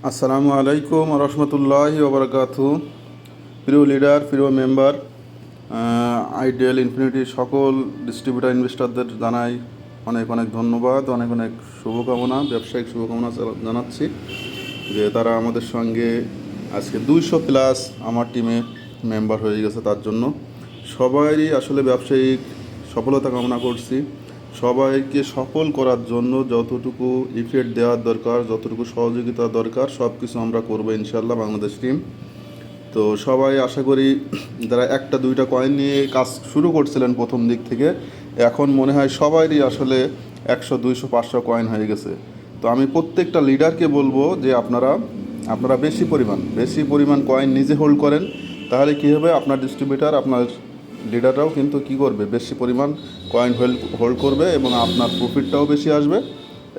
আসসালামু আলাইকুম রহমতুল্লাহি ওবরাকাতু। প্রিয় লিডার, প্রিয় মেম্বার, আইডিয়াল ইনফিনিটির সকল ডিস্ট্রিবিউটার ইনভেস্টরদের জানাই অনেক অনেক ধন্যবাদ, অনেক অনেক শুভকামনা, ব্যবসায়িক শুভকামনা জানাচ্ছি যে তারা আমাদের সঙ্গে আজকে 200+ আমার টিমে মেম্বার হয়ে গেছে। তার জন্য সবারই আসলে ব্যবসায়িক সফলতা কামনা করছি। সবাইকে সফল করার জন্য যতটুকু ইফেক্ট দেওয়ার দরকার, যতটুকু সহযোগিতা দরকার, সব কিছু আমরা করবো ইনশাল্লাহ বাংলাদেশ টিম। তো সবাই আশা করি যারা একটা দুইটা কয়েন নিয়ে কাজ শুরু করছিলেন প্রথম দিক থেকে, এখন মনে হয় সবারই আসলে 100 200 500 কয়েন হয়ে গেছে। তো আমি প্রত্যেকটা লিডারকে বলবো যে আপনারা বেশি পরিমাণ কয়েন নিজে হোল্ড করেন। তাহলে কী হবে, আপনার ডিস্ট্রিবিউটার, আপনার লিডাররাও কিন্তু কী করবে, বেশি পরিমাণ কয়েন হোল্ড করবে এবং আপনার প্রফিটটাও বেশি আসবে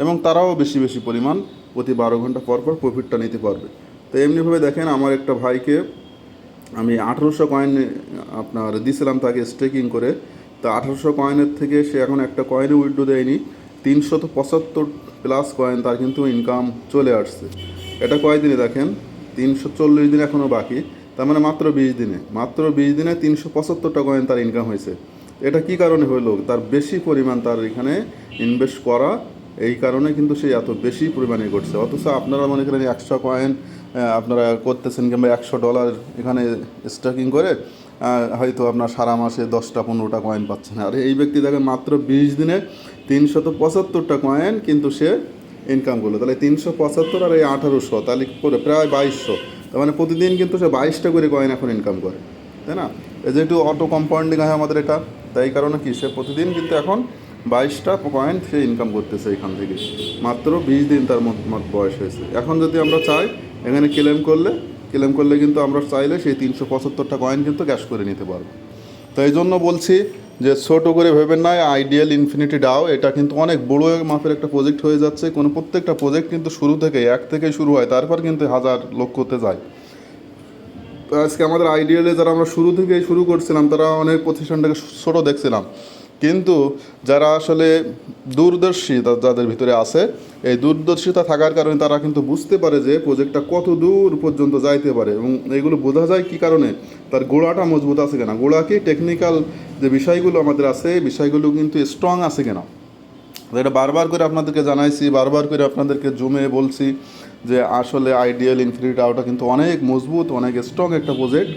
এবং তারাও বেশি পরিমাণ প্রতি 12 ঘন্টা পর পর প্রফিটটা নিতে পারবে। তো এমনিভাবে দেখেন, আমার একটা ভাইকে আমি 1800 কয়েন আপনার দিয়েছিলাম তাকে স্টেকিং করে। তো 1800 কয়েনের থেকে সে এখন একটা কয়েনে উইথড্র দেয়নি, 375+ কয়েন তার কিন্তু ইনকাম চলে আসছে। এটা কয়দিনে দেখেন, 340 দিন এখনও বাকি, তার মানে মাত্র 20 দিনে 375টা কয়েন তার ইনকাম হয়েছে। এটা কি কারণে হলো, তার বেশি পরিমাণ তার এখানে ইনভেস্ট করা, এই কারণে কিন্তু সে এত বেশি পরিমাণে করছে। অথচ আপনারা মনে করেন 100 কয়েন আপনারা করতেছেন কিংবা $100 এখানে স্টকিং করে হয়তো আপনার সারা মাসে 10টা 15টা কয়েন পাচ্ছেন। আর এই ব্যক্তি দেখেন মাত্র 20 দিনে 375টা কয়েন কিন্তু সে ইনকাম করলো। তাহলে 375 আর এই 1800, তাহলে করে প্রায় 2200। তার মানে প্রতিদিন কিন্তু সে 22টা করে কয়েন এখন ইনকাম করে, তাই না? এই যে একটু অটো কম্পাউন্ডিং হয় আমাদের এটা, তাই কারণে কি সে প্রতিদিন কিন্তু এখন 22টা কয়েন সে ইনকাম করতেছে এখান থেকে। মাত্র 20 দিন তার মোট বয়স হয়েছে। এখন যদি আমরা চাই এখানে ক্লেম করলে কিন্তু আমরা চাইলে সেই 375টা কয়েন কিন্তু ক্যাশ করে নিতে পারবো। তো এই জন্য বলছি যে ছোটো করে ভেবেন না, আইডিয়াল ইনফিনিটি ডাও এটা কিন্তু অনেক বড় মাপের একটা প্রজেক্ট হয়ে যাচ্ছে। প্রত্যেকটা প্রজেক্ট কিন্তু শুরু থেকে শুরু হয়, তারপর কিন্তু হাজার লক্ষতে যায়। তো আজকে আমাদের আইডিয়ালে যারা আমরা শুরু করছিলাম, তারা অনেক প্রতিষ্ঠানটাকে ছোটো দেখছিলাম, কিন্তু যারা আসলে দূরদর্শী যাদের ভিতরে আছে, এই দূরদর্শিতা থাকার কারণে তারা কিন্তু বুঝতে পারে যে প্রজেক্টটা কত দূর পর্যন্ত যাইতে পারে। এবং এইগুলো বোঝা যায় কী কারণে, তার গোড়াটা মজবুত আছে কিনা, গোড়া কি টেকনিক্যাল যে বিষয়গুলো আমাদের আছে, এই বিষয়গুলো কিন্তু স্ট্রং আছে কিনা। এটা বারবার করে আপনাদেরকে জানাইছি, বারবার করে আপনাদেরকে জুমে বলছি যে আসলে আইডিয়াল ইনফিনিটি ডাওটা কিন্তু অনেক মজবুত, অনেক স্ট্রং একটা প্রজেক্ট।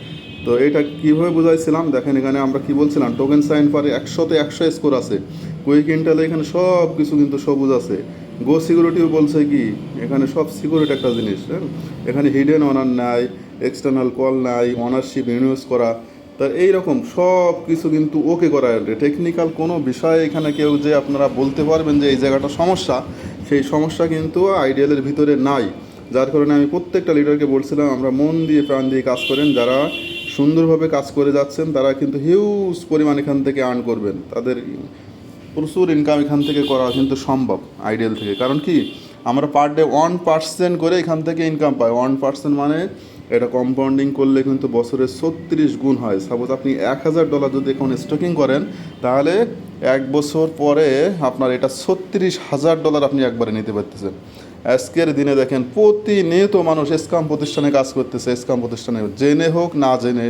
তো এটা কীভাবে বোঝাইছিলাম দেখেন, এখানে আমরা কি বলছিলাম, টোকেন সাইন পারে 100তে 100 স্কোর আছে, কুইক ইন্টেলে এখানে সব কিছু কিন্তু সবুজ আছে। গো সিকিউরিটিও বলছে কি এখানে সব সিকিউরিটি একটা জিনিস, হ্যাঁ, এখানে হিডেন অনার নাই, এক্সটার্নাল কল নাই, অনারশিপ রিনিউজ করা, তার এইরকম সব কিছু কিন্তু ওকে করা। টেকনিক্যাল কোনো বিষয় এখানে কেউ যে আপনারা বলতে পারবেন যে এই জায়গাটা সমস্যা, সেই সমস্যা কিন্তু আইডিয়ালের ভিতরে নাই। যার কারণে আমি প্রত্যেকটা লিডারকে বলছিলাম আমরা মন দিয়ে প্রাণ দিয়ে কাজ করেন, যারা সুন্দরভাবে কাজ করে যাচ্ছেন তারা কিন্তু হিউজ পরিমাণ এখান থেকে আর্ন করবেন, তাদের প্রচুর ইনকাম এখান থেকে করা কিন্তু সম্ভব আইডিয়াল থেকে। কারণ কি, আমরা পার ডে 1% করে এখান থেকে ইনকাম পাই। 1% মানে এটা কম্পাউন্ডিং করলে কিন্তু বছরে 36 গুণ হয়। সাপোজ আপনি $1000 যদি এখন স্টকিং করেন, তাহলে 1 বছর পরে আপনার এটা $36,000 আপনি একবারে নিতে পারতেছেন। আজকের দিনে দেখেন প্রতিনিয়ত মানুষ স্ক্যাম প্রতিষ্ঠানে কাজ করতেছে, স্ক্যাম প্রতিষ্ঠানে জেনে হোক না জেনে,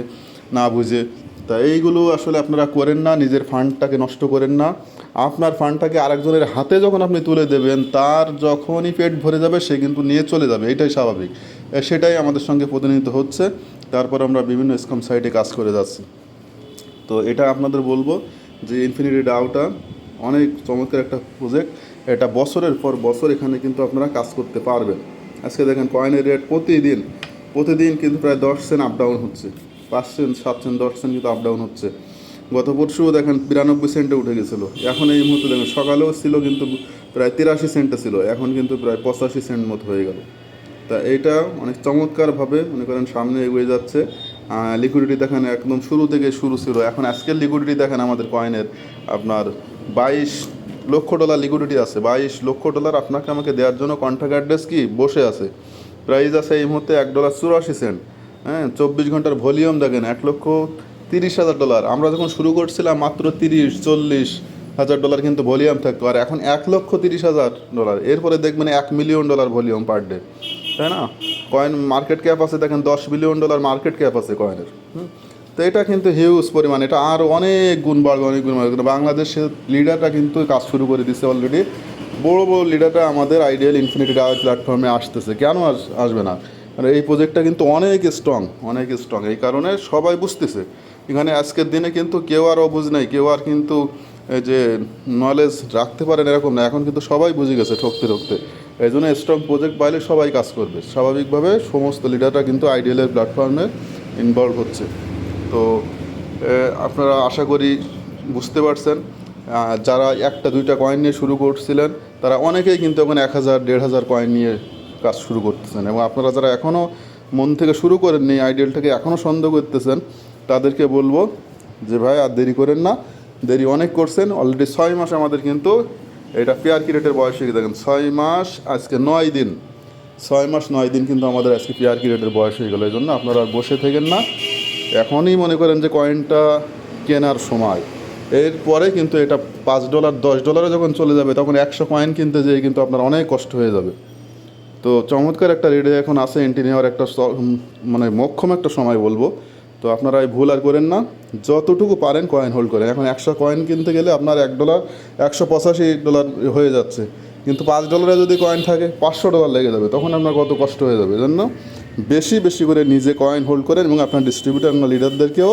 না বুঝে। তা এইগুলো আসলে আপনারা করেন না, নিজের ফান্ডটাকে নষ্ট করেন না। আপনার ফান্ডটাকে আরেকজনের হাতে যখন আপনি তুলে দেবেন, তার যখনই পেট ভরে যাবে সে কিন্তু নিয়ে চলে যাবে, এটাই স্বাভাবিক। সেটাই আমাদের সঙ্গে প্রতিনিয়ত হচ্ছে। তারপর আমরা বিভিন্ন স্ক্যাম সাইটে কাজ করে যাচ্ছি। তো এটা আপনাদের বলবো যে ইনফিনিটি ডাওটা অনেক চমৎকার একটা প্রজেক্ট। এটা বছরের পর বছর এখানে কিন্তু আপনারা কাজ করতে পারবেন। আজকে দেখেন কয়েনের রেট প্রতিদিন কিন্তু প্রায় 10 সেন্ট আপ ডাউন হচ্ছে, 5 সেন্ট 7 সেন্ট 10 সেন্ট কিন্তু আপ ডাউন হচ্ছে। গত পরশুও দেখেন 92 সেন্টে উঠে গেছিলো। এখন এই মুহূর্তে দেখেন সকালেও ছিল কিন্তু প্রায় 83 সেন্টে ছিল, এখন কিন্তু প্রায় 85 সেন্ট মতো হয়ে গেল। তা এইটা অনেক চমৎকারভাবে মনে করেন সামনে এগিয়ে যাচ্ছে। লিকুইডিটি দেখেন একদম শুরু ছিল, এখন আজকের লিকুইডিটি দেখেন আমাদের কয়েনের আপনার $22 লক্ষ লিকুইডিটি আছে। $22 লক্ষ আপনাকে আমাকে দেওয়ার জন্য কন্ট্রাক্ট অ্যাড্রেস কি বসে আছে। প্রাইস আছে এই মুহূর্তে $1.84। হ্যাঁ, 24 ঘন্টার ভলিউম দেখেন $1,30,000। আমরা যখন শুরু করছিলাম মাত্র 30-40 হাজার ডলার কিন্তু ভলিউম থাকতো, আর এখন $1,30,000। এরপরে দেখবেন $1 মিলিয়ন ভলিউম পার ডে। তাই না? কয়েন মার্কেট ক্যাপ আছে দেখেন $10 বিলিয়ন মার্কেট ক্যাপ আছে কয়েনের। তো এটা কিন্তু হিউজ পরিমাণ, এটা আরও অনেক গুণ বাড়বে, অনেক গুণ বাড়বে। বাংলাদেশের লিডাররা কিন্তু কাজ শুরু করে দিচ্ছে অলরেডি। বড় বড় লিডাররা আমাদের আইডিয়াল ইনফিনিটি প্ল্যাটফর্মে আসতেছে, কেন আসবে না? মানে এই প্রজেক্টটা কিন্তু অনেক স্ট্রং, অনেক স্ট্রং। এই কারণে সবাই বুঝতেছে এখানে আজকের দিনে কিন্তু কেউ আর অবুঝ নাই, কেউ আর কিন্তু এই যে নলেজ রাখতে পারেন এরকম না। এখন কিন্তু সবাই বুঝে গেছে ঠকতে ঠকতে। এই জন্য স্ট্রং প্রজেক্ট পাইলে সবাই কাজ করবে। স্বাভাবিকভাবে সমস্ত লিডাররা কিন্তু আইডিয়ালের প্ল্যাটফর্মে ইনভলভ হচ্ছে। তো আপনারা আশা করি বুঝতে পারছেন। যারা একটা দুইটা কয়েন নিয়ে শুরু করছিলেন তারা অনেকেই কিন্তু এখন 1000 1500 কয়েন নিয়ে কাজ শুরু করতেছেন। এবং আপনারা যারা এখনও মন থেকে শুরু করেননি, আইডিয়ালটাকে এখনও সন্দেহ করতেছেন, তাদেরকে বলবো যে ভাই আর দেরি করেন না, দেরি অনেক করছেন। অলরেডি 6 মাস আমাদের কিন্তু এটা পেয়ার ক্রিয়েটের বয়স হয়ে দেখেন, 6 মাস আজকে 9 দিন, 6 মাস 9 দিন কিন্তু আমাদের আজকে পেয়ার ক্রিয়েটের বয়স হয়ে গেলো। এই জন্য আপনারা আর বসে থাকেন না, এখনই মনে করেন যে কয়েনটা কেনার সময়। এরপরে কিন্তু এটা $5 $10 যখন চলে যাবে তখন 100 কয়েন কিনতে যেয়ে কিন্তু আপনার অনেক কষ্ট হয়ে যাবে। তো চমৎকার একটা রেটে এখন আছে এন্ট্রি নেওয়ার একটা মানে মোক্ষম একটা সময় বলবো। তো আপনারা এই ভুল আর করেন না, যতটুকু পারেন কয়েন হোল্ড করেন। এখন 100 কয়েন কিনতে গেলে আপনার $1 $185 হয়ে যাচ্ছে, কিন্তু $5 যদি কয়েন থাকে $500 লেগে যাবে, তখন আপনার কত কষ্ট হয়ে যাবে। এজন্য বেশি বেশি করে নিজে কয়েন হোল্ড করেন এবং আপনার ডিস্ট্রিবিউটার বা লিডারদেরকেও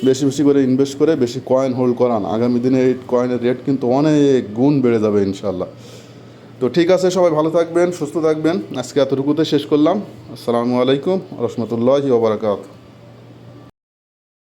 বেশি বেশি করে ইনভেস্ট করে বেশি কয়েন হোল্ড করান। আগামী দিনে এই কয়েনের রেট কিন্তু অনেক গুণ বেড়ে যাবে ইনশাল্লাহ। তো ঠিক আছে, সবাই ভালো থাকবেন, সুস্থ থাকবেন। আজকে এতটুকুতে শেষ করলাম। আসসালামু আলাইকুম রহমতুল্লাহি ওয়া বারাকাতুহু।